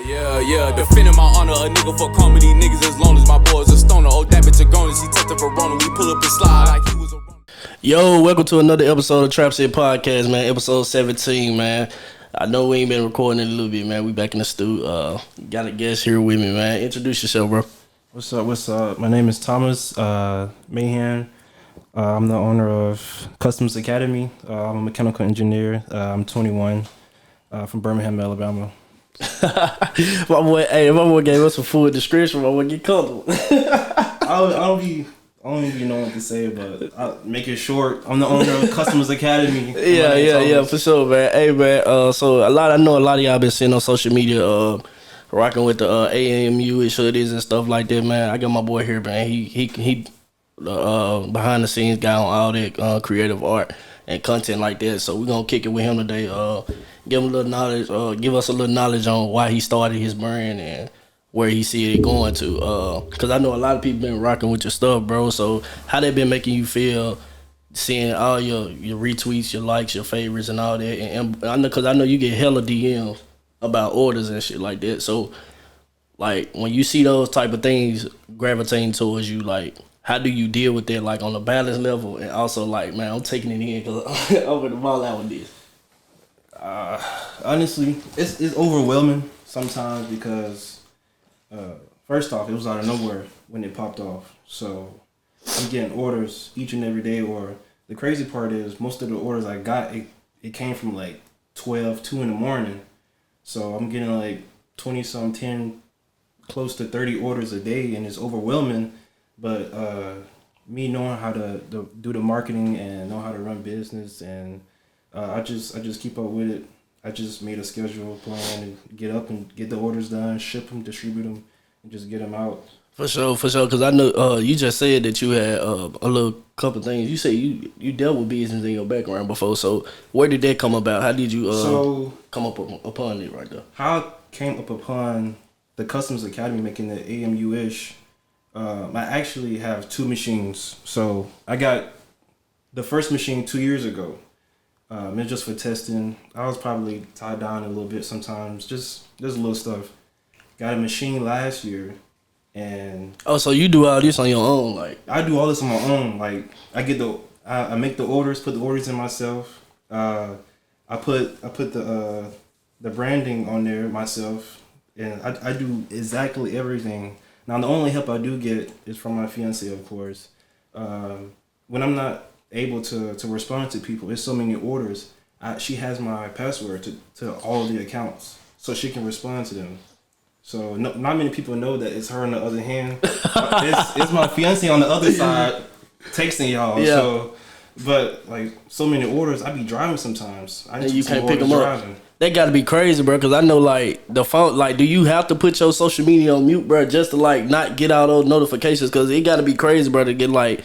Yeah, defending my honor, a nigga for calling me these niggas as long as my boy's a stoner. Oh, that bitch a goner, she tested for Rona, we pull up and slide like he was a runner. Yo, welcome to another episode of TrapSet Podcast, man, episode 17, man. I know we ain't been recording in a little bit, man. We back in the studio. Got a guest here with me, man. Introduce yourself, bro. What's up? My name is Thomas Mahan. I'm the owner of Customs Academy. I'm a mechanical engineer. I'm 21, from Birmingham, Alabama. my boy gave us a full description. My boy get comfortable. I don't be know what to say, but I'll make it short. I'm the owner of Customs Academy. Yeah, for sure, man. Hey, man. So I know a lot of y'all been seeing on social media, rocking with the AAMU HOODIES and stuff like that, man. I got my boy here, man. He behind the scenes guy on all that creative art and content like that. So we're gonna kick it with him today. Give him a little knowledge. Give us a little knowledge on why he started his brand and where he see it going to. Cause I know a lot of people been rocking with your stuff, bro. So how they been making you feel seeing all your retweets, your likes, your favorites, and all that? And I know, cause I know you get hella DMs about orders and shit like that. So like when you see those type of things gravitating towards you, like how do you deal with that, like on the balance level, and also like, man, I'm taking it in because I'm over the ball out with this. Honestly, it's overwhelming sometimes because first off, it was out of nowhere when it popped off. So I'm getting orders each and every day, or the crazy part is most of the orders I got, it came from like 2 in the morning. So I'm getting like 20-some, 10, close to 30 orders a day, and it's overwhelming. But me knowing how to do the marketing and know how to run business, and I just keep up with it. I just made a schedule plan and get up and get the orders done, ship them, distribute them, and just get them out. For sure. Because I know you just said that you had a little couple things. You say you dealt with business in your background before. So where did that come about? How did you come up upon it right there? How I came up upon the Customs Academy making the AAMU-ish, I actually have 2 machines. So I got the first machine 2 years ago. It's just for testing. I was probably tied down a little bit sometimes, just little stuff. Got a machine last year, and so you do all this on your own, like? I do all this on my own. Like I make the orders, put the orders in myself. I put the branding on there myself, and I do exactly everything. Now the only help I do get is from my fiance, of course. When I'm not able to respond to people, there's so many orders. She has my password to all the accounts, so she can respond to them. So not many people know that it's her on the other hand. It's my fiance on the other side texting y'all. Yeah. So, but like so many orders, I be driving sometimes. And you can't pick them up. That gotta be crazy, bro. Cause I know like the phone, like, do you have to put your social media on mute, bro, just to like not get all those notifications? Cause it gotta be crazy, bro, to get like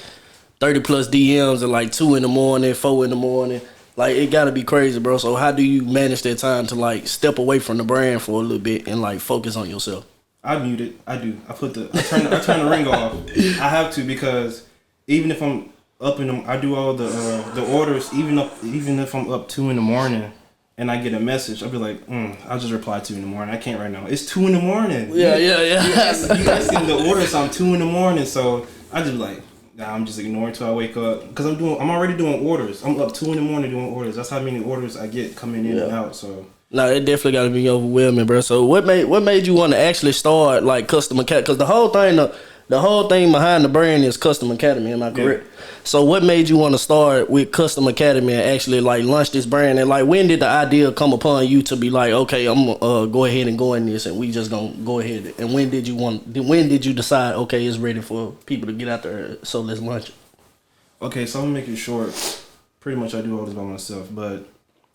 30 plus DMs at like 2 in the morning, 4 in the morning. Like, it gotta be crazy, bro. So how do you manage that time to like step away from the brand for a little bit and like focus on yourself? I mute it. I do. I turn the ring off. I have to, because even if I'm up in them, I do all the orders. Even if I'm up 2 in the morning and I get a message, I'll be like, I'll just reply 2 in the morning. I can't right now. It's 2 in the morning. Yeah. You asking the orders on 2 in the morning, so I just like, I'm just ignoring till I wake up, because I'm already doing orders. I'm up 2 in the morning doing orders. That's how many orders I get coming in and out. So no, it definitely got to be overwhelming, bro. So what made you want to actually start like Custom Academy? Because the whole thing behind the brand is Custom Academy. Am I correct? Yeah. So what made you want to start with Custom Academy and actually like launch this brand? And like, when did the idea come upon you to be like, okay, I'm gonna go ahead and go in this, and we just gonna go ahead? And when did you decide, okay, it's ready for people to get out there, so let's launch it? Okay, so I'm gonna make it short. Pretty much I do all this by myself, but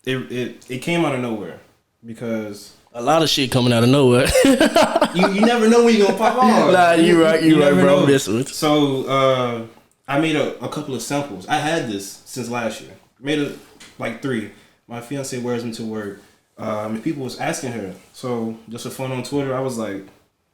it came out of nowhere, because a lot of shit coming out of nowhere. you never know when you're gonna pop off. Nah, you right, bro. This one. So I made a couple of samples. I had this since last year. Made like 3. My fiance wears them to work. And people was asking her. So just for fun on Twitter, I was like,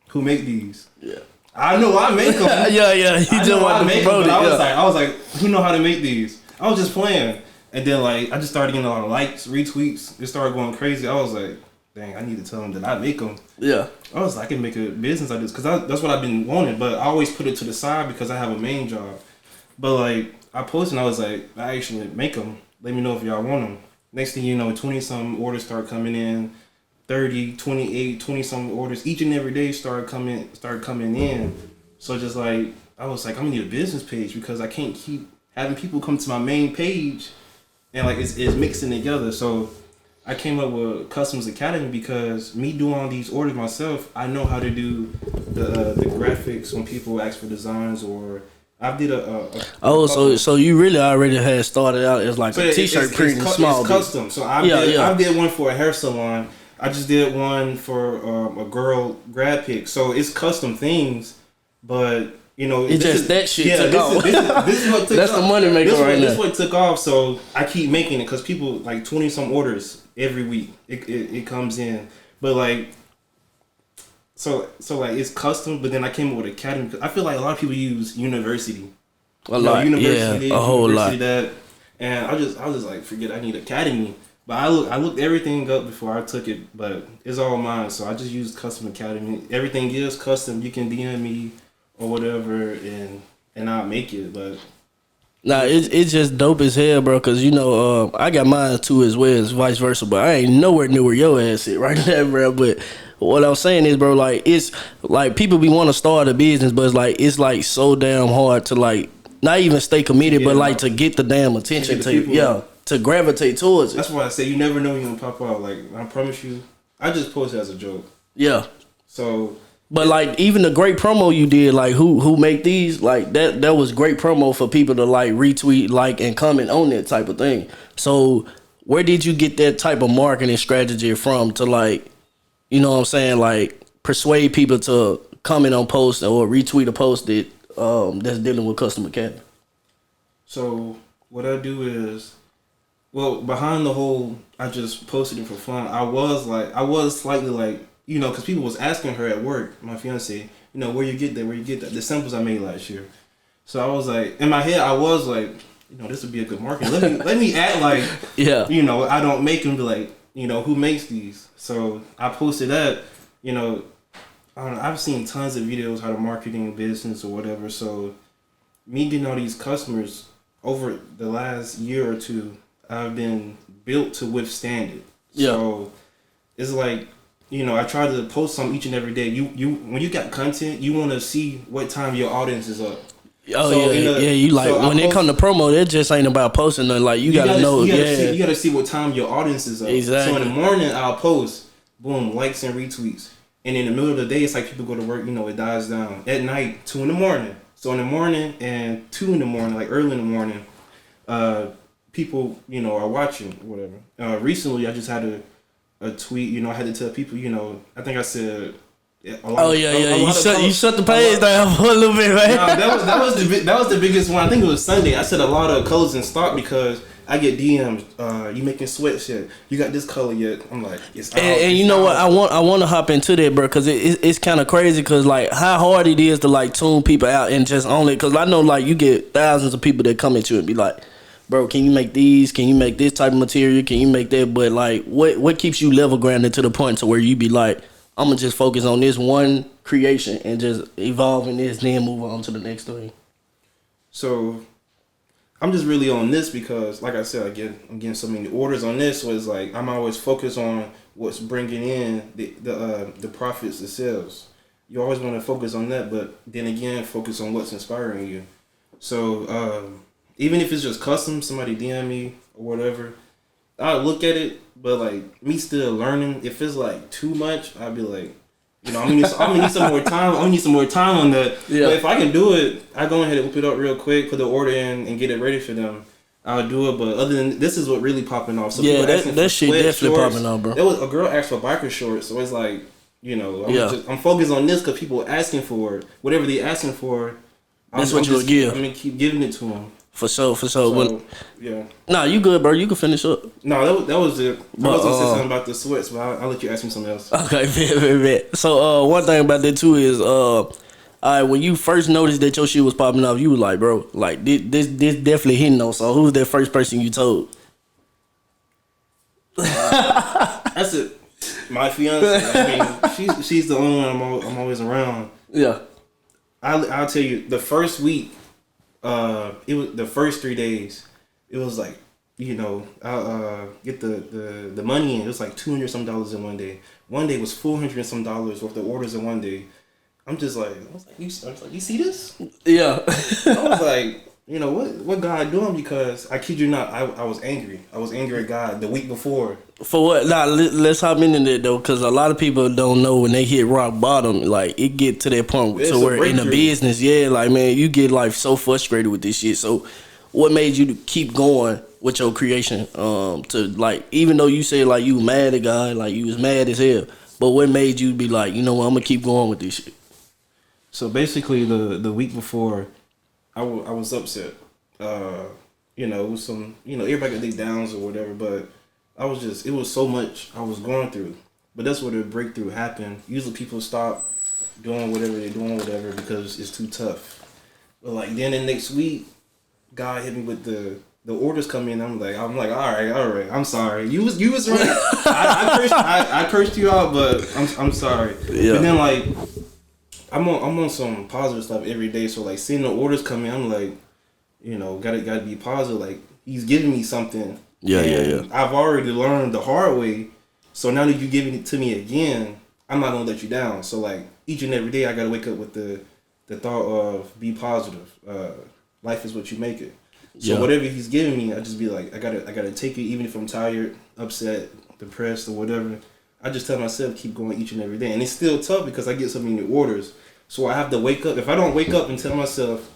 "Who make these?" Yeah. I know I make them. yeah. You just want to promote it. I was like, "Who know how to make these?" I was just playing, and then like I just started getting a lot of likes, retweets. It started going crazy. I was like, dang, I need to tell them that I make them. Yeah. I was like, I can make a business like this because that's what I've been wanting. But I always put it to the side because I have a main job. But like I posted, and I was like, I actually make them. Let me know if y'all want them. Next thing you know, 20-something orders start coming in. 30, 28, 20-something orders each and every day start coming in. So just like I was like, I'm gonna need a business page because I can't keep having people come to my main page and like it's mixing together. So I came up with Customs Academy because me doing all these orders myself, I know how to do the graphics when people ask for designs, or I did so you really already had started out as like a t-shirt printing small. It's custom. So I did one for a hair salon. I just did one for a girl grad pick. So it's custom things, but you know, it's just that shit took off. This is what took That's off. the money maker right now. This is what took off. So I keep making it because people like 20-some orders every week. It comes in, but like, so like it's custom. But then I came up with Academy. I feel like a lot of people use University. A lot, a whole lot. That, and I was just like, forget. I need Academy. But I looked everything up before I took it, but it's all mine. So I just used Custom Academy. Everything is custom. You can DM me or whatever, and I'll make it. But nah, it's just dope as hell, bro. Cause you know, I got mine too as well as vice versa. But I ain't nowhere near where your ass is right now, bro. But what I'm saying is, bro, like it's like people be want to start a business, but it's like so damn hard to like not even stay committed, but like to get the damn attention to gravitate towards it. That's why I say you never know when you're gonna pop out. Like I promise you, I just posted as a joke. Yeah. So, but like even the great promo you did, like who make these, like that was great promo for people to like retweet, like and comment on that type of thing. So where did you get that type of marketing strategy from to like, you know what I'm saying, like persuade people to comment on posts or retweet a post that that's dealing with Custom Academy? So what I do is, well, behind the whole, I just posted it for fun. I was slightly like, you know, because people was asking her at work, my fiance, you know, where you get that, the samples I made last year. So I was like, in my head, I was like, you know, this would be a good market. Let me act like, you know, I don't make them, be like, you know, who makes these? So I posted that, you know, I don't know, I've seen tons of videos how to marketing a business or whatever. So me getting all these customers over the last year or two, I've been built to withstand it. Yeah. So it's like, you know, I try to post something each and every day. You when you got content, you want to see what time your audience is up. Oh so you like so when it come to promo, it just ain't about posting nothing. Like you gotta know, you gotta see what time your audience is up. Exactly. So in the morning, I'll post, boom, likes and retweets, and in the middle of the day, it's like people go to work, you know, it dies down. At night, 2 a.m. So in the morning and 2 a.m, like early in the morning, people, you know, are watching or whatever. Recently, I just had a tweet, you know, I had to tell people, you know, I think I said. You shut the page down for a little bit, man. Nah, that was the biggest one. I think it was Sunday. I said a lot of colors in stock because I get DMs. You making sweatshirt? You got this color yet? I'm like, it's out. And you know what? I want to hop into that, bro, because it's kind of crazy. Because like how hard it is to like tune people out and just only because I know like you get thousands of people that come into it and be like, bro, can you make these? Can you make this type of material? Can you make that? But like, what keeps you level grounded to the point to where you be like, I'm gonna just focus on this one creation and just evolve in this, then move on to the next thing. So, I'm just really on this because, like I said, I'm getting so many orders on this. Was like I'm always focused on what's bringing in the profits, the sales. You always want to focus on that, but then again, focus on what's inspiring you. So, even if it's just custom, somebody DM me or whatever, I'll look at it. But like me still learning, if it's like too much, I'd be like, you know, I'm gonna need some more time. I'm gonna need some more time on that. Yeah. But if I can do it, I go ahead and whip it up real quick, put the order in, and get it ready for them. I'll do it. But other than this, is what really popping off. So yeah, that shit definitely shorts. Popping off, bro. There was a girl asked for biker shorts, so it's like, you know, I'm focused on this because people are asking for it. Whatever they're asking for, that's what you'll give. I'm gonna keep giving it to them. For sure. So, yeah. Nah, you good, bro. You can finish up. No, that was it. I was gonna say something about the sweats, but I'll let you ask me something else. Okay, very. So, one thing about that too is, when you first noticed that your shit was popping off, you was like, bro, like this definitely hitting on. So, who's that first person you told? That's it. My fiance. I mean, she's the only one I'm always around. Yeah. I'll tell you, the first week, it was the first 3 days. It was like, I'll get the money in. It was like $200 some in one day. One day was $400 some worth of orders in one day. I was like, you see this? Yeah. I was like, what God doing? Because I kid you not, I was angry. I was angry at God the week before. For what? Nah, let's hop into that though, because a lot of people don't know when they hit rock bottom, like it get to that point It's to where in the business, like man, you get like so frustrated with this shit. So, what made you to keep going with your creation? To like, even though you said like you mad at God, like you was mad as hell, but what made you be like, you know what, I'm gonna keep going with this shit? So basically, the week before, I was upset. It was some, everybody got their downs or whatever, but it was so much I was going through. But that's where the breakthrough happened. Usually people stop doing whatever they're doing, whatever, because it's too tough. But like then the next week, God hit me with the orders come in. I'm like, all right. I'm sorry. You was right. I cursed you out, but I'm sorry. Yeah. But then like, I'm on some positive stuff every day. So like seeing the orders come in, I'm like, gotta be positive. Like he's giving me something. Yeah. I've already learned the hard way. So now that you're giving it to me again, I'm not gonna let you down. So like each and every day, I gotta wake up with the thought of be positive. Life is what you make it. So whatever he's giving me, I just be like, I gotta take it, even if I'm tired, upset, depressed, or whatever. I just tell myself keep going each and every day, and it's still tough because I get so many orders. So I have to wake up. If I don't wake up and tell myself,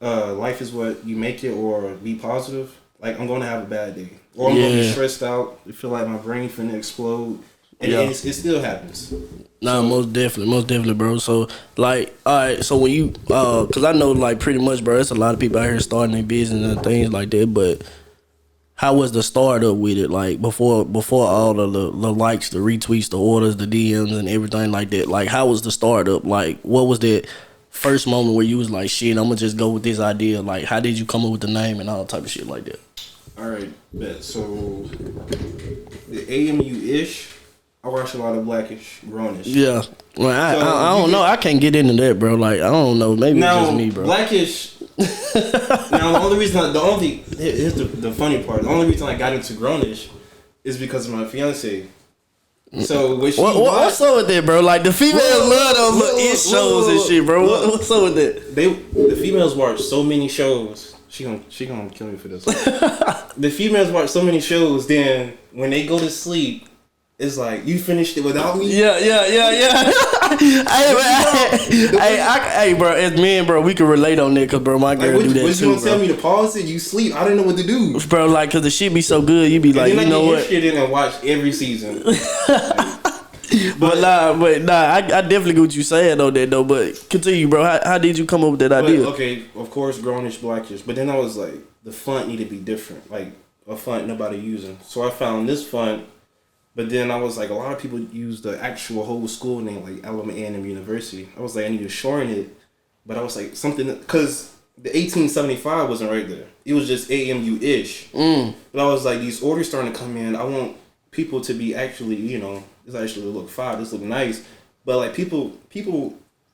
life is what you make it, or be positive, like I'm gonna have a bad day, or I'm gonna be stressed out. I feel like my brain finna explode, and it still happens. Nah, most definitely, bro. So, like, all right, so when you, cause I know, like, pretty much, bro, there's a lot of people out here starting their business and things like that, but how was the startup with it? Like, before all of the likes, the retweets, the orders, the DMs, and everything like that, like, how was the startup? Like, what was that first moment where you was like, shit, I'm gonna just go with this idea? Like, how did you come up with the name and all type of shit like that? All right, bet. So, the AAMU-ish, I watch a lot of Blackish, Grownish. Yeah. Well, I don't know. I can't get into that, bro. Like, I don't know. Maybe it's just me, bro. Blackish. Now, here's the funny part. The only reason I got into Grownish is because of my fiance. So, what's up with that, bro? Like, the females love those little ish shows and shit, bro. What's up with that? The females watch so many shows. She gonna kill me for this. The females watch so many shows. Then when they go to sleep, it's like, you finished it without me? Yeah. Hey, bro, as men, bro, we can relate on that, because, bro, my girl do that too, bro. You gonna tell me to pause it? You sleep? I don't know what to do. Bro, like, because the shit be so good, you be like, you know what? I get shit in and watch every season. But I definitely get what you saying on that, though. But continue, bro. How did you come up with that idea? Okay, of course, Grownish, Blackish. But then I was like, the font need to be different. Like, a font nobody using. So I found this font. But then I was like, a lot of people use the actual whole school name, like Alabama A&M University. I was like, I need to shorten it. But I was like, something, because the 1875 wasn't right there. It was just AMU-ish. But I was like, these orders starting to come in. I want people to be actually, this actually look fine. This look nice. But like people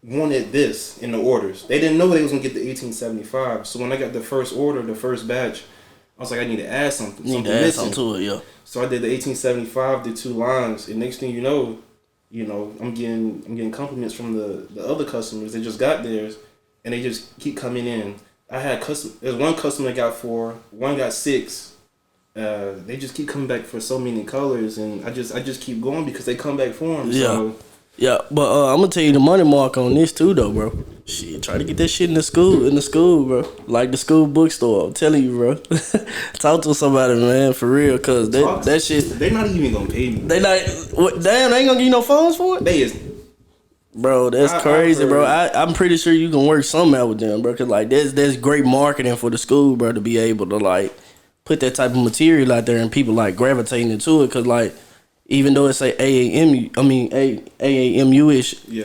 wanted this in the orders. They didn't know they was going to get the 1875. So when I got the first order, the first batch, I was like, I need to add something. Need to add something to it, yeah. So I did the 1875, did 2 lines, and next thing you know, I'm getting compliments from the other customers. They just got theirs, and they just keep coming in. I had there's one customer that got 4, one got 6. They just keep coming back for so many colors, and I just keep going because they come back for them. Yeah, but I'm gonna tell you the money mark on this too, though, bro. Shit, try to get that shit in the school, bro. Like the school bookstore. I'm telling you, bro. Talk to somebody, man, for real, cause that shit. They not even gonna pay me. They not. What? Damn, they ain't gonna give you no funds for it. They is. Bro, that's crazy, bro. I'm pretty sure you can work something out with them, bro. Cause like that's great marketing for the school, bro, to be able to like put that type of material out there and people like gravitating into it, cause like. Even though it's like AAMU-ish,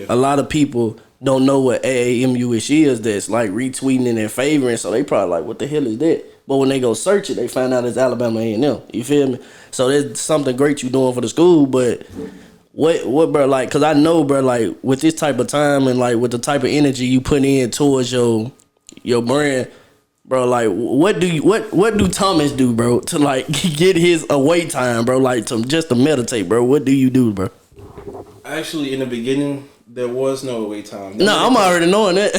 a lot of people don't know what AAMU-ish is. That's like retweeting and favoring, so they probably like, what the hell is that? But when they go search it, they find out it's Alabama A&M. You feel me? So that's something great you doing for the school. But what, bro? Like, cause I know, bro. Like, with this type of time and like with the type of energy you put in towards your brand, bro. Like, what do Thomas do, bro, to like get his away time, bro? Like, to meditate, bro. What do you do, bro? Actually, in the beginning, there was no away time. No, I'm already knowing that.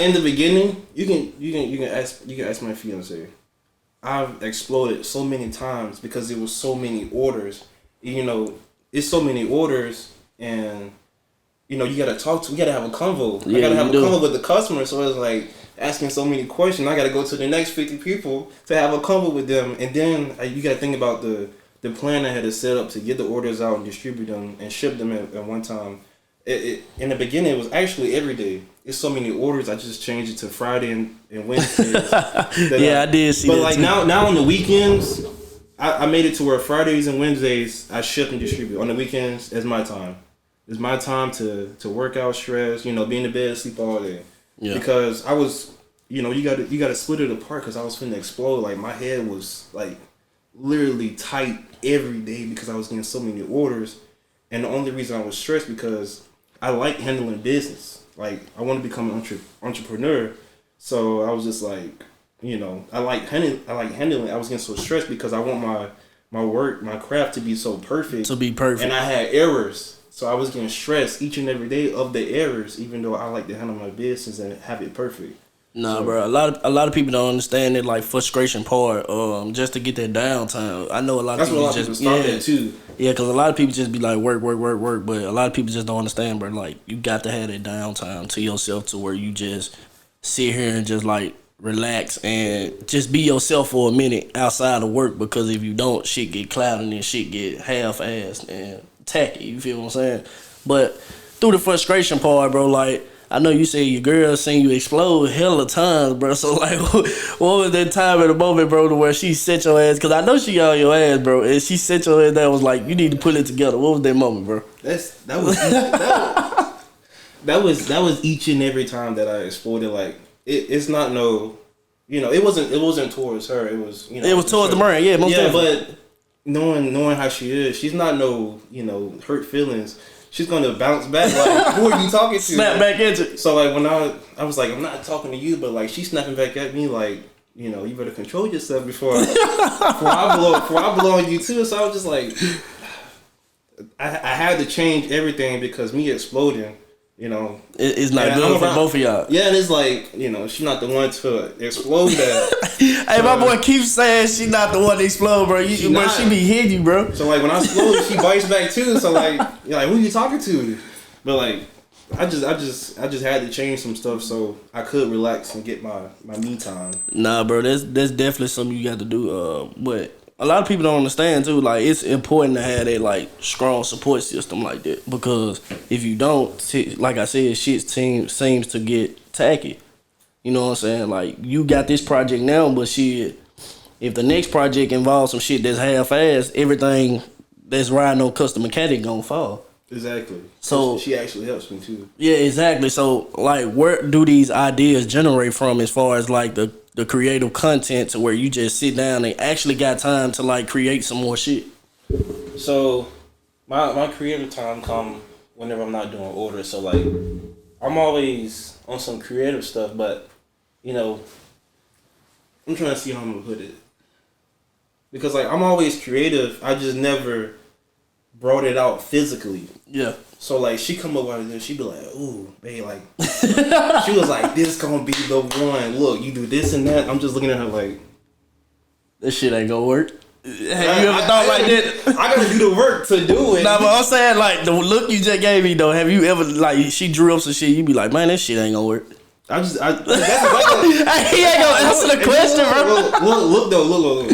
in the beginning, you can ask my fiance. I've exploded so many times because there was so many orders. You know, it's so many orders, and you know, you gotta have a convo. Yeah, I gotta have a convo with the customer. So it's like asking so many questions. I gotta go to the next 50 people to have a convo with them, and then you gotta think about the plan I had to set up to get the orders out and distribute them and ship them at one time. In the beginning, it was actually every day. It's so many orders. I just changed it to Friday and Wednesdays. I did see that. But like too. now on the weekends, I made it to where Fridays and Wednesdays I ship and distribute. On the weekends, it's my time. It's my time to work out stress. You know, be in the bed, sleep all day. Yeah. Because I was, you know, you gotta split it apart. Because I was finna explode. Like my head was like literally tight every day because I was getting so many orders, and the only reason I was stressed because I like handling business. Like, I want to become an entrepreneur. So I was just like, you know, I like handling. I was getting so stressed because I want my work, my craft to be so perfect. To be perfect. And I had errors. So I was getting stressed each and every day of the errors, even though I like to handle my business and have it perfect. Nah, so, bro. A lot of people don't understand that like frustration part. Just to get that downtime. I know a lot of people at too. Yeah, because a lot of people just be like work, but a lot of people just don't understand, bro. Like, you got to have that downtime to yourself to where you just sit here and just like relax and just be yourself for a minute outside of work. Because if you don't, shit get clouded and shit get half-assed and tacky. You feel what I'm saying? But through the frustration part, bro, like, I know you say your girl seen you explode hella times, bro. So, like, what was that time at the moment, bro, to where she set your ass? Because I know she on your ass, bro. And she set your ass down, was like, you need to put it together. What was that moment, bro? That was each and every time that I exploded. Like, it's not no, you know, it wasn't towards her. It was, you know. It was towards the brand, yeah. Most definitely. But knowing how she is, she's not no, you know, hurt feelings. She's gonna bounce back. Like, who are you talking to? Snap back into it. So like when I was like, I'm not talking to you, but like she's snapping back at me like, you know, you better control yourself before I blow on you too. So I was just like, I had to change everything because me exploding, you know, it's not good for both of y'all. Yeah, and it's like, you know, she's not the one to explode that. Hey, so, my boy keeps saying she not the one to explode, bro. She be hitting you, bro. So like when I explode, she bites back too. So like, you're like, who you talking to? But like, I just had to change some stuff so I could relax and get my me time. Nah, bro, that's definitely something you got to do. But a lot of people don't understand too. Like, it's important to have that like strong support system like that, because if you don't, like I said, shit seems to get tacky. You know what I'm saying? Like, you got this project now, but shit, if the next project involves some shit that's half-assed, everything that's riding on custom mechanic gonna fall. Exactly. So she actually helps me too. Yeah, exactly. So like, where do these ideas generate from as far as like the creative content to where you just sit down and actually got time to like create some more shit? So my creative time come whenever I'm not doing orders. So like, I'm always on some creative stuff, but you know, I'm trying to see how I'm gonna put it. Because like, I'm always creative, I just never brought it out physically. Yeah. So like, she come up with it, she be like, ooh, babe, like, she was like, this gonna be the one. Look, you do this and that. I'm just looking at her like, this shit ain't gonna work. Have you ever thought like that? I gotta do the work to do it. Nah, but I'm saying, like, the look you just gave me though, have you ever, like, she drew up some shit, you be like, man, that shit ain't gonna work. That's he ain't gonna answer the question, bro. Look.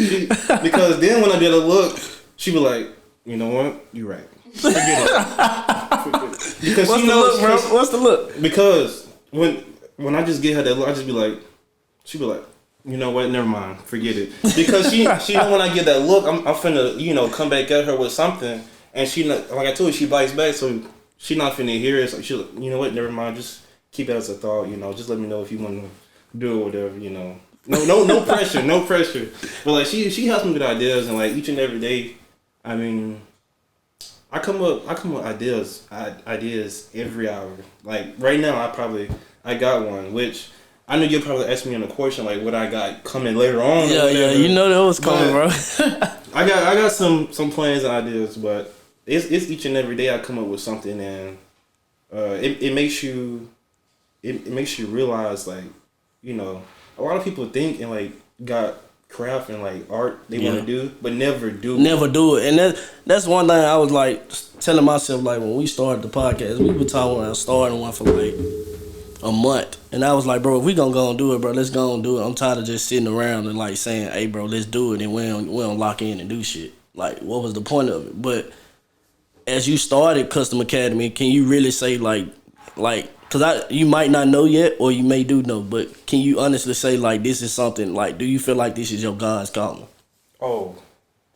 Because then when I did a look, she be like, you know what? You right. Forget it. Because what's she the knows, look, bro? What's the look? Because when I just get her that look, I just be like, she be like, you know what? Never mind. Forget it. Because she know when I get that look, I'm finna, you know, come back at her with something, and she not, like I told you, she bites back, so she not finna hear it. So she, you know what? Never mind. Just keep it as a thought. You know, just let me know if you want to do it or whatever. You know, no pressure, no pressure. But like, she helps me with ideas, and like each and every day, I mean, I come up with ideas every hour. Like right now, I got one, which I know you'll probably ask me in a question like what I got coming later on. Yeah, you know that was coming, bro. I got some plans and ideas, but it's each and every day I come up with something, and it makes you realize, like, you know, a lot of people think and like got craft and like art they want to do, but never do it. And that's one thing I was like telling myself, like when we started the podcast, we were talking about starting one for like a month, and I was like, bro, if we gonna go and do it, bro, let's go and do it. I'm tired of just sitting around and like saying, hey, bro, let's do it, and we don't lock in and do shit. Like, what was the point of it? But as you started Custom Academy, can you really say like, cause you might not know yet, or you may do know, but can you honestly say like this is something, like, do you feel like this is your God's calling? Oh,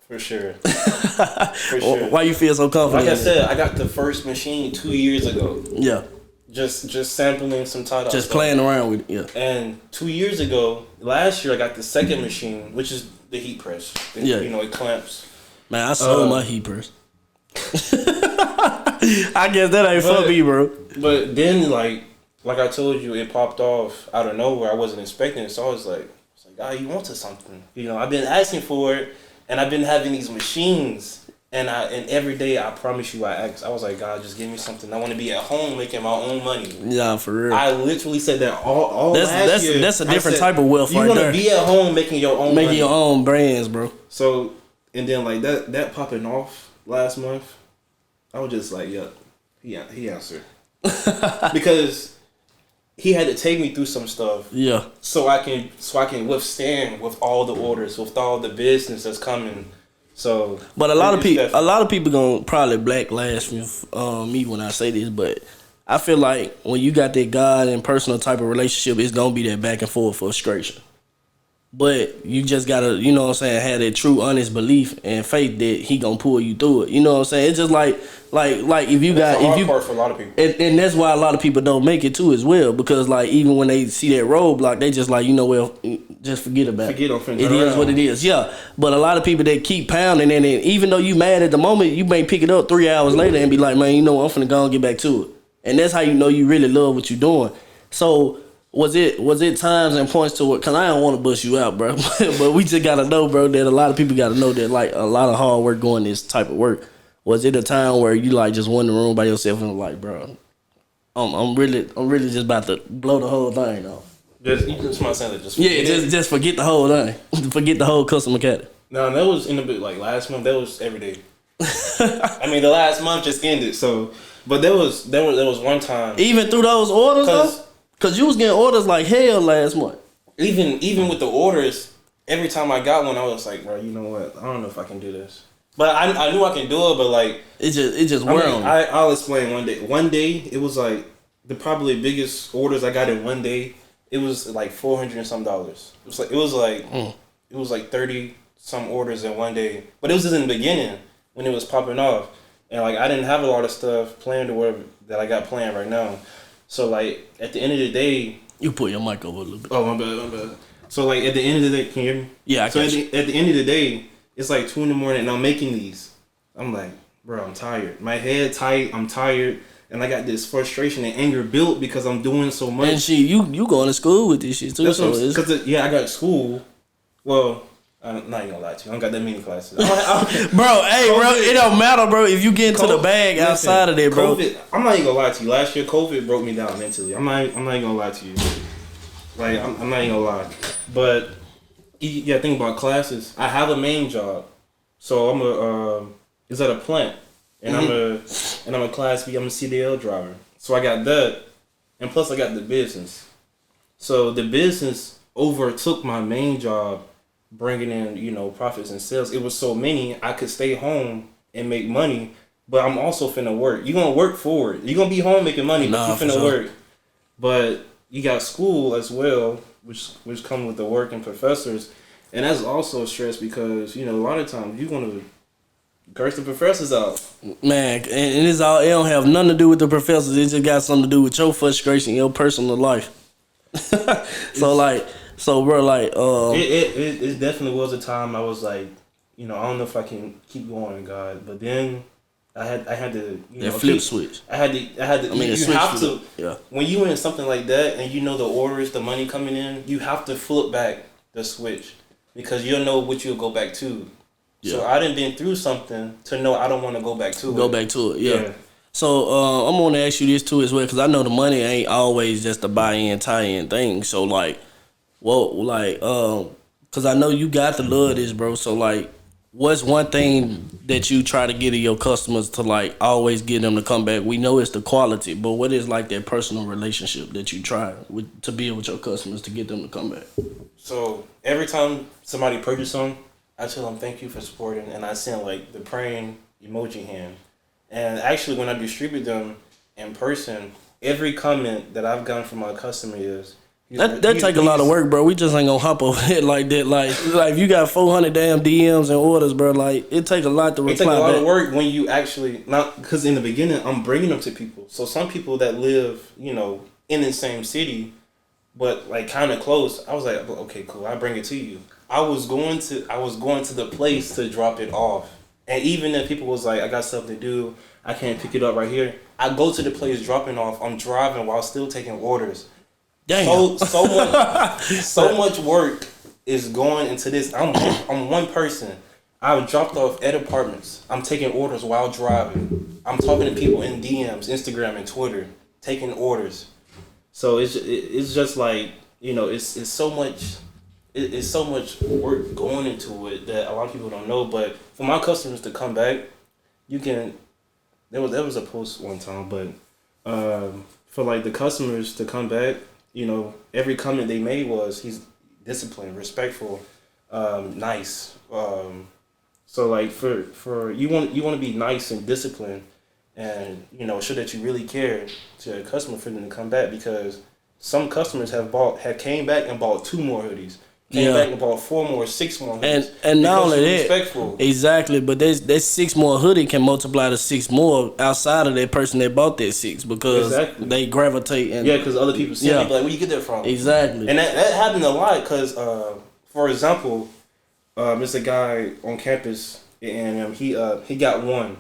for sure. For sure. Why you feel so confident? Like I said, I got the first machine 2 years ago. Yeah. Just sampling some tie-dye Just stuff. playing around with it, yeah. And 2 years ago, last year, I got the second machine, which is the heat press. Yeah. You know, it clamps. Man, I sold my heat press. I guess that ain't for me, bro. But then, like I told you, it popped off out of nowhere. I wasn't expecting it, so I was like, God, you wanted something. You know, I've been asking for it, and I've been having these machines. And every day, I promise you, I asked. I was like, God, just give me something. I want to be at home making my own money. Yeah, for real. I literally said that all last year. That's a different type of wealth right there. You want to be at home making your own money. Making your own brands, bro. So, and then like that popping off last month, I was just like, yeah, he answered. Because he had to take me through some stuff. Yeah. So I can withstand with all the orders, with all the business that's coming. So, but a lot of people gonna probably backlash me when I say this, but I feel like when you got that God and personal type of relationship, it's gonna be that back and forth frustration. But you just gotta, you know what I'm saying, have that true, honest belief and faith that he gonna pull you through it. You know what I'm saying? It's just like if you got, if you, part for a lot of people, and that's why a lot of people don't make it too as well, because like even when they see that roadblock, they just like, you know, well, just forget about it. It is what it is. Yeah, but a lot of people that keep pounding, and even though you mad at the moment, you may pick it up 3 hours later and be like, man, you know what, I'm finna go and get back to it. And that's how you know you really love what you're doing. So. Was it times and points to it? Because I don't want to bust you out, bro. But we just got to know, bro, that a lot of people got to know that, like, a lot of hard work going this type of work. Was it a time where you, like, just went in the room by yourself and was like, bro, I'm really just about to blow the whole thing off? You just want to say that. Just forget the whole thing. Forget the whole Custom Academy. No, that was in a bit, like, last month. That was every day. I mean, the last month just ended, so. But there was one time. Even through those orders, though? Because you was getting orders like hell last month. Even with the orders, every time I got one, I was like, bro, you know what? I don't know if I can do this. But I knew I can do it, but like... It just wore on me. I'll explain one day. One day, it was like the probably biggest orders I got in one day. It was like $400 and some. It was like 30 some orders in one day. But it was just in the beginning when it was popping off. And like I didn't have a lot of stuff planned or whatever that I got planned right now. So, like, at the end of the day... You put your mic over a little bit. Oh, my bad. So, like, at the end of the day... Can you hear me? Yeah, I can. So, at the end of the day, it's like 2 in the morning, and I'm making these. I'm like, bro, I'm tired. My head tight. I'm tired. And I got this frustration and anger built because I'm doing so much. And you going to school with this shit, too. Because, I got school. Well... I'm not even gonna lie to you. I don't got that many classes. Bro, it don't matter, bro. If you get into the bag outside of there, bro. COVID, I'm not even gonna lie to you. Last year, COVID broke me down mentally. I'm not even gonna lie to you. Like, I'm not even gonna lie. But, yeah, think about classes. I have a main job. So, it's at a plant. And I'm a Class B. I'm a CDL driver. So, I got that. And plus, I got the business. So, the business overtook my main job, bringing in, you know, profits and sales. It was so many, I could stay home and make money, but I'm also finna work. You're gonna work for it. You're gonna be home making money, but you finna work. But you got school as well, which comes with the work and professors, and that's also stress because, you know, a lot of times you want to curse the professors out. Man, and it don't have nothing to do with the professors. It just got something to do with your frustration, your personal life. So, bro, like... It definitely was a time I was like, you know, I don't know if I can keep going, God. But then I had to, flip switch. I had to. I mean, you switch have flip. to. Yeah. When you in something like that, and you know the orders, the money coming in, you have to flip back the switch because you'll know what you'll go back to. Yeah. So I done been through something to know I don't want to go back to it. Go back to it. Yeah. So I'm gonna ask you this too as well because I know the money ain't always just a buy-in, tie-in thing. So like, because I know you got to love this, bro. So like, what's one thing that you try to get to your customers to like always get them to come back? We know it's the quality, but what is like that personal relationship that you try to build with your customers to get them to come back? So every time somebody purchases something, I tell them thank you for supporting, and I send like the praying emoji hand. And actually, when I distribute them in person, every comment that I've gotten from my customer is that take a lot of work, bro. We just ain't gonna hop over it like that. Like if you got 400 damn DMs and orders, bro, like it take a lot to reply. It take a lot back. of work when you actually not because in the beginning I'm bringing them to people. So some people that live, in the same city, but like kind of close. I was like, okay, cool. I bring it to you. I was going to the place to drop it off. And even if people was like, I got stuff to do, I can't pick it up right here. I go to the place dropping off. I'm driving while still taking orders. Damn. So much work is going into this. I'm one person. I've dropped off at apartments. I'm taking orders while driving. I'm talking to people in DMs, Instagram, and Twitter, taking orders. So it's just like it's so much. It's so much work going into it that a lot of people don't know. But for my customers to come back, you can. There was a post one time, but for like the customers to come back, every comment they made was he's disciplined, respectful, nice. So like for you want to be nice and disciplined, and show that you really care to a customer for them to come back because some customers have came back and bought 2 more hoodies. Came back and bought 4 more, 6 more hoodies. And not only that, respectful. Exactly, but that 6 more hoodie can multiply to 6 more outside of that person that bought that 6 because they gravitate and because other people see me like, where you get that from? Exactly, and that happened a lot because, for example, there's a guy on campus and he got one,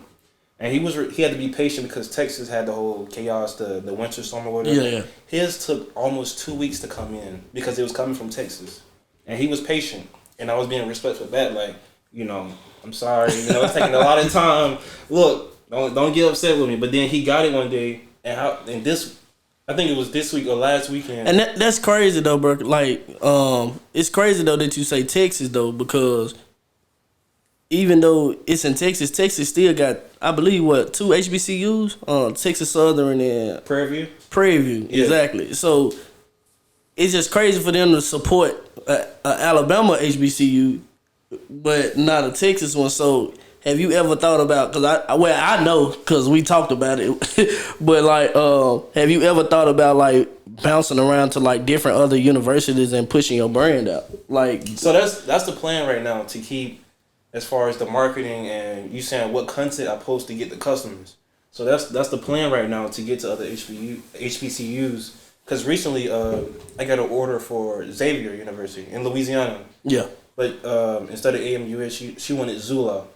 and he had to be patient because Texas had the whole chaos, the winter storm or whatever. Yeah. His took almost 2 weeks to come in because it was coming from Texas. And he was patient, and I was being respectful back. Like, I'm sorry, it's taking a lot of time. Look, don't get upset with me. But then he got it one day, and this, I think it was this week or last weekend. And that's crazy though, bro. Like, it's crazy though that you say Texas though, because even though it's in Texas, Texas still got, I believe, 2 HBCUs, Texas Southern and Prairie View, exactly. So it's just crazy for them to support a Alabama HBCU, but not a Texas one. So have you ever thought about? Because I know because we talked about it, but like, have you ever thought about like bouncing around to like different other universities and pushing your brand out? Like, so that's the plan right now to keep as far as the marketing and you saying what content I post to get the customers. So that's the plan right now to get to other HBCUs. Because recently, I got an order for Xavier University in Louisiana. Yeah. But instead of AAMU, she wanted Zula.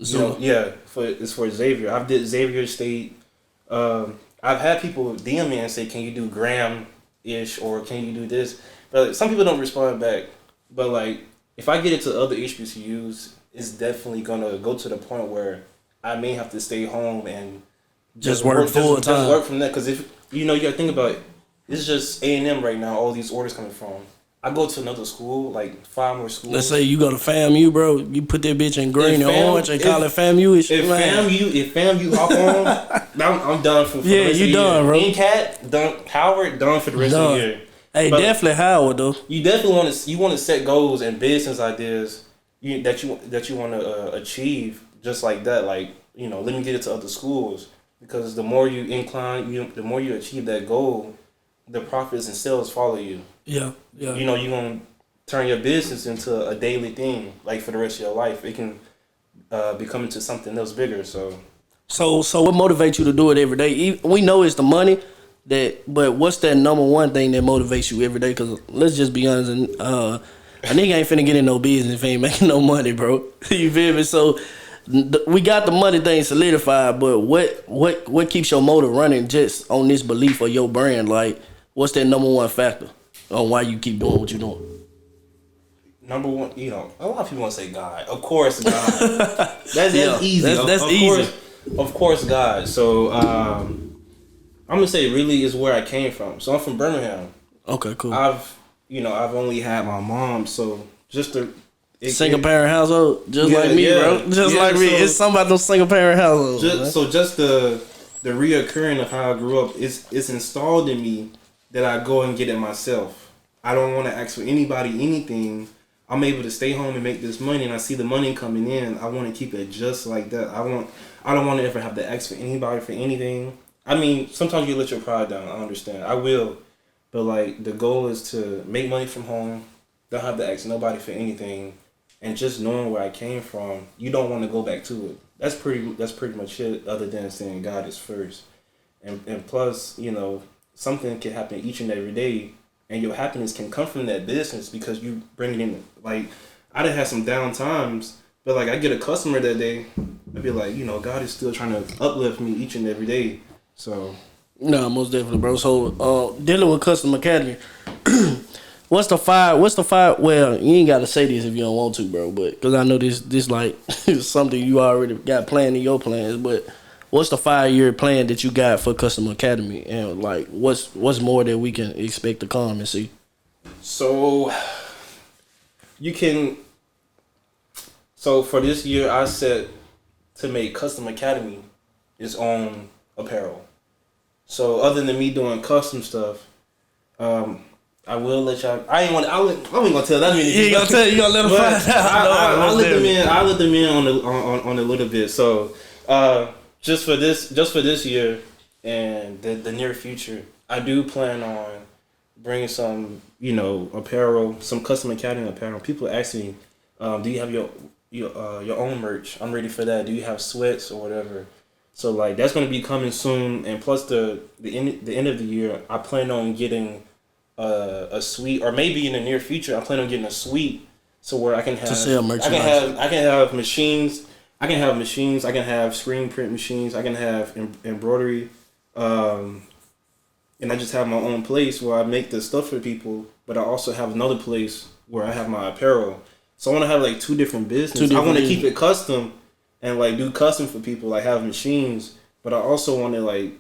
Zula. It's for Xavier. I've did Xavier State. I've had people DM me and say, "Can you do Graham-ish or can you do this?" But some people don't respond back. But like, if I get it to other HBCUs, it's definitely gonna go to the point where I may have to stay home and just work full time. Just work from that. Because if you gotta think about it. It's just A&M right now, all these orders coming from. I go to another school, like 5 more schools. Let's say you go to FAMU, bro. You put that bitch in green and orange and call it FAMU-ish. If FAMU hop on, I'm done for the rest of the year. Done, bro. NCAT, done. Howard, done for the rest of the year. Hey, but definitely Howard, though. You definitely want to set goals and business ideas that you want to achieve just like that. Like, let me get it to other schools. Because the more you the more you achieve that goal, the profits and sales follow you. Yeah. You're going to turn your business into a daily thing, like for the rest of your life. It can become into something else bigger. So what motivates you to do it every day? We know it's the money, but what's that number one thing that motivates you every day? Because let's just be honest, a nigga ain't finna get in no business if he ain't making no money, bro. You feel me? So we got the money thing solidified, but what keeps your motor running just on this belief of your brand? Like, what's that number one factor on why you keep doing what you're doing? Number one, a lot of people want to say God. Of course, God. That's easy. That's easy. Of course, God. So I'm gonna say really is where I came from. So I'm from Birmingham. Okay, cool. I've only had my mom, so just single parent household, just like me, bro. Just like me. It's something about those single parent households. Just the reoccurring of how I grew up, it's installed in me that I go and get it myself. I don't want to ask for anybody anything. I'm able to stay home and make this money, and I see the money coming in. I want to keep it just like that. I don't want to ever have to ask for anybody for anything. I mean, sometimes you let your pride down. I understand. I will. But, like, the goal is to make money from home, don't have to ask nobody for anything, and just knowing where I came from, you don't want to go back to it. That's pretty much it, other than saying God is first. And plus, something can happen each and every day, and your happiness can come from that business because you bring it in. Like, I done had some down times, but, like, I get a customer that day, I'd be like, God is still trying to uplift me each and every day. So... No, most definitely, bro. So, dealing with Custom Academy, what's the five? Well, you ain't got to say this if you don't want to, bro. But because I know this like is something you already got planned in your plans. But what's the 5-year plan that you got for Custom Academy, and like what's more that we can expect to come and see? So for this year, I set to make Custom Academy its own apparel. So other than me doing custom stuff, I will let y'all. I ain't gonna tell that many. You ain't gonna tell. You gonna let them find out. I let them in on a little bit. So just for this year and the near future, I do plan on bringing some apparel, some Custom Academy apparel. People ask me, do you have your own merch? I'm ready for that. Do you have sweats or whatever? So, like, that's going to be coming soon. And plus the end of the year, I plan on getting a suite, or maybe in the near future, I plan on getting a suite so where I can have... To sell merchandise. I can have machines. I can have screen print machines. I can have embroidery. And I just have my own place where I make the stuff for people, but I also have another place where I have my apparel. So I want to have, like, two different businesses. I want to keep it custom and, like, do custom for people, like, have machines. But I also want to, like,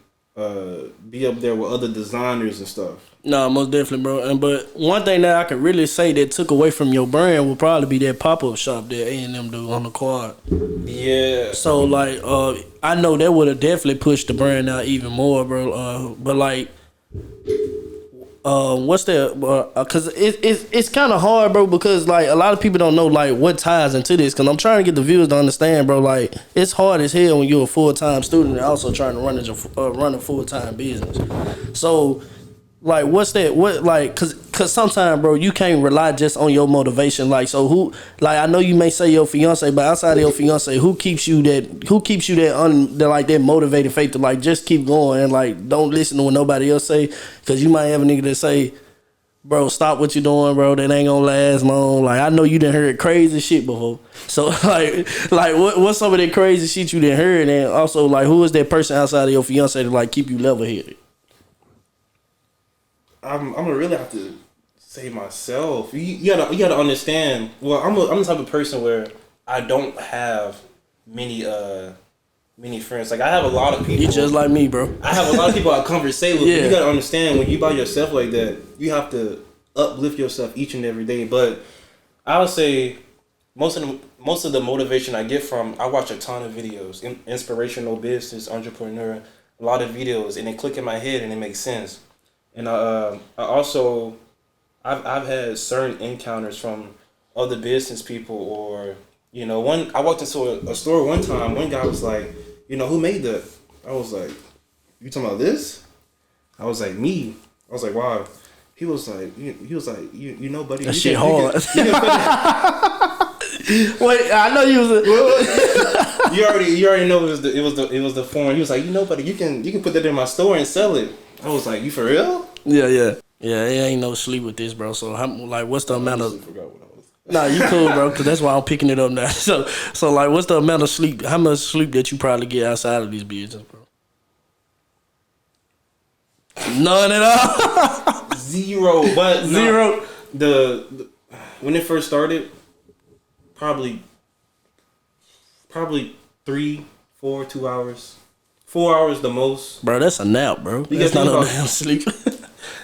be up there with other designers and stuff. No, most definitely, bro. But one thing that I could really say that took away from your brand would probably be that pop-up shop that A&M do on the quad. Yeah. So, like, I know that would have definitely pushed the brand out even more, bro. But, like... what's that? Cause it's kind of hard, bro. Because like a lot of people don't know like what ties into this. Cause I'm trying to get the viewers to understand, bro. Like it's hard as hell when you're a full-time student and also trying to run a full-time business. So like what's that? What like? Cause sometimes, bro, you can't rely just on your motivation. Like so, who? Like I know you may say your fiance, but outside of your fiance, who keeps you that motivated faith to like just keep going and like don't listen to what nobody else say. Cause you might have a nigga that say, bro, stop what you doing, bro. That ain't gonna last long. Like I know you done heard crazy shit before. So like what's some of that crazy shit you done heard? And also like who is that person outside of your fiance to like keep you level headed? I'm gonna really have to say myself. You gotta understand. Well, I'm the type of person where I don't have many friends. Like I have a lot of people. You just like me, bro. I have a lot of people I conversate with. Yeah. You gotta understand when you by yourself like that, you have to uplift yourself each and every day. But I would say most of the motivation I get from I watch a ton of videos, inspirational business, entrepreneur, a lot of videos, and they click in my head and it makes sense. And I've had certain encounters from other business people, or I walked into a store one time. One guy was like, who made that? I was like, you talking about this? I was like, me. I was like, wow. He was like, buddy, that shit hard. Wait, I know you was. You already know it was the form. He was like, buddy, you can put that in my store and sell it. I was like, you for real? Yeah. It ain't no sleep with this, bro. So, what's the amount of? I forgot what I was. Nah, you cool, bro, because that's why I'm picking it up now. So like, what's the amount of sleep? How much sleep that you probably get outside of these business, bro? None at all. Zero, but Zero. The when it first started, probably 3, 4, 2 hours, 4 hours the most. Bro, that's a nap, bro. That's not no damn sleep.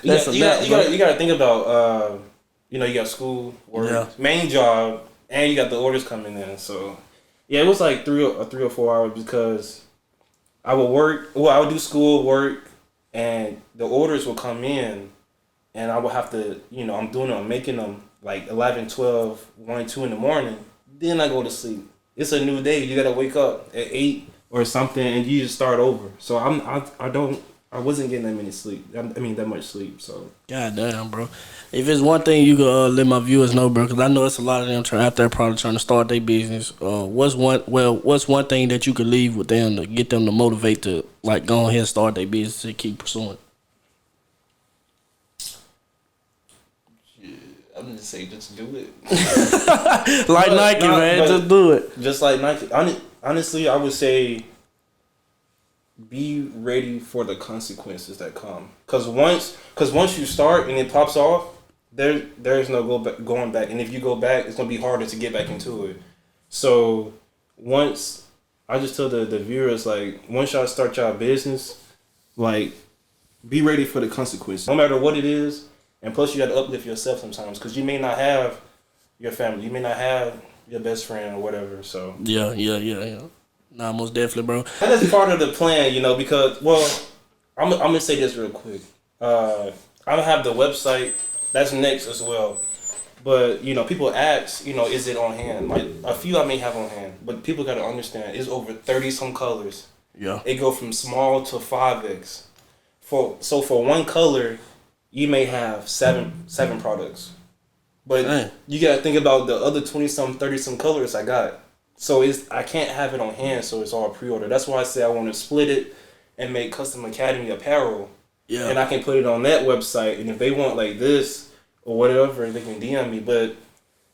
You gotta think about you got school, work, main job, and you got the orders coming in. So yeah, it was like 3 or 4 hours because I would work. Well, I would do school, work, and the orders will come in, and I would have to, I'm making them like 11, 12, 1, 2 in the morning. Then I go to sleep. It's a new day. You gotta wake up at 8 or something, and you just start over. So I wasn't getting that much sleep. So God damn, bro. If it's one thing you could let my viewers know, bro, because I know it's a lot of them out there probably trying to start their business. What's one thing that you could leave with them to get them to motivate to like go ahead and start their business and keep pursuing? I'm gonna say just do it. Like Nike, man, just do it. Just like Nike. Honestly, I would say be ready for the consequences that come. Cause once you start and it pops off, there's no going back. And if you go back, it's gonna be harder to get back into it. So once I just tell the viewers, like, once y'all start y'all business, like, be ready for the consequences, no matter what it is. And plus, you got to uplift yourself sometimes because you may not have your family, you may not have your best friend or whatever. So yeah. Nah, most definitely, bro. That is part of the plan, because I'm gonna say this real quick. I'm gonna have the website that's next as well. But people ask, is it on hand? Like a few I may have on hand, but people gotta understand it's over 30 some colors. Yeah, it go from small to 5X. For one color, you may have seven products, but you gotta think about the other 20 some, 30 some colors I got. So I can't have it on hand, so it's all pre-order. That's why I say I want to split it and make Custom Academy apparel. Yeah, and I can put it on that website, and if they want like this or whatever, they can DM me. But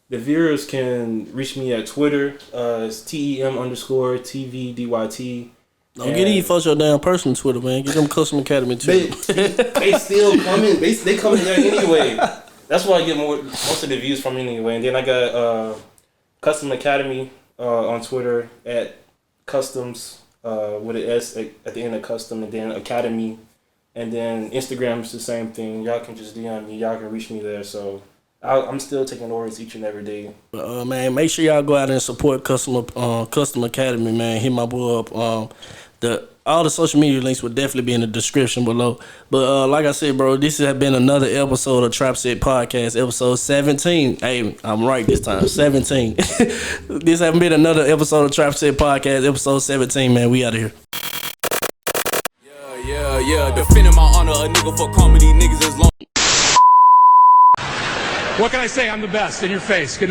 the viewers can reach me at Twitter. It's TEM_TVDYT. Don't get these folks your damn personal Twitter, man. Get them Custom Academy too. They still coming. They coming there anyway. That's why I get most of the views from anyway. And then I got Custom Academy on Twitter at Customs with an S at the end of Custom, and then Academy. And then Instagram is the same thing. Y'all can just DM me. Y'all can reach me there. So I'm still taking orders each and every day. But man, make sure y'all go out and support Custom Academy, man. Hit my boy up. All the social media links will definitely be in the description below. But like I said, bro, this has been another episode of TrapSet Podcast, episode 17. Hey, I'm right this time, 17. This has been another episode of TrapSet Podcast, episode 17, man. We out of here. Yeah. Defending my honor, a nigga for comedy, niggas as long. What can I say? I'm the best in your face. Good night.